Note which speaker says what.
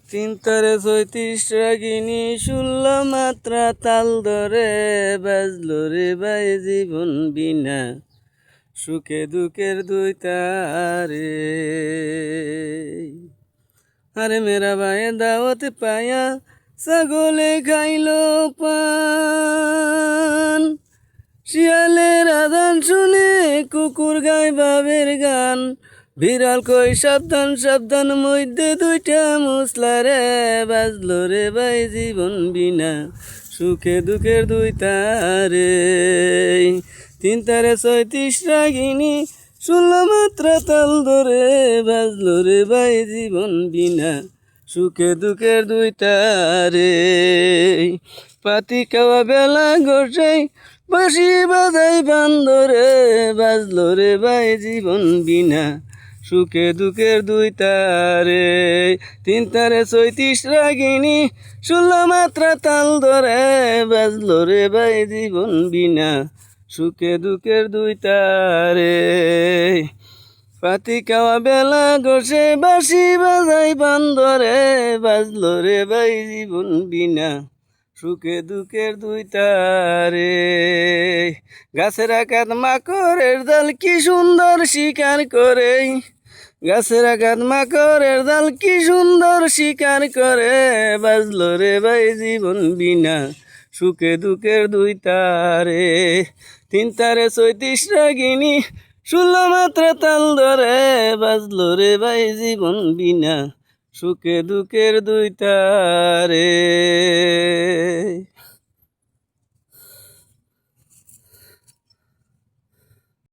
Speaker 1: চিন্তারে ৩৬ রাগিনী ১৬ মাত্রা তাল ধরে বাজলো রে ভাই জীবন বিনা সুখে দুঃখের দুই তারে। আরে মেরা ভাই দাওয়াত পায়া ছাগলে খাইলো পান, শিয়ালের আদান শুনে কুকুর গায় বাবের গান, বিড়াল কই সাবধান সাবধান মধ্যে দুইটা মুসলা রে বাজলো রে ভাই জীবন বিনা সুখে দুঃখের দুই তারে। ৩ তারে ৩৬ রাগিনী ১৬ মাত্রা তাল ধরে বাজলো রে ভাই জীবন বিনা সুখে দুঃখের দুই তারে। পাতি খাওয়া বেলা গোসাই বাঁশি বাজাই বান্দরে বাজলো রে ভাই জীবন বিনা সুখে দুঃখের দুই তারে। ৩ তারে ৩৬ রাগিনী ১৬ মাত্রা তাল ধরে বাজলো রে ভাই জীবন বিনা সুখে দুঃখের দুই তারে। পাতি খাওয়া বেলা গোসে বাঁশি বাজাই বান্দরে বাজলো রে ভাই জীবন বিনা সুখে দুঃখের দুই তারে। গাছের আঘাত মাকড়ের জাল কি সুন্দর শিকার করে, গাছের আঘাত মাকড়ের জাল কি সুন্দর শিকার করে বাজলো রে ভাই জীবন বিনা সুখে দুঃখের দুই তারে। ৩ তারে ৩৬ রাগিনী ১৬ মাত্রা তাল ধরে বাজলো রে ভাই জীবন বিনা সুখে দুঃখের দুই তারে।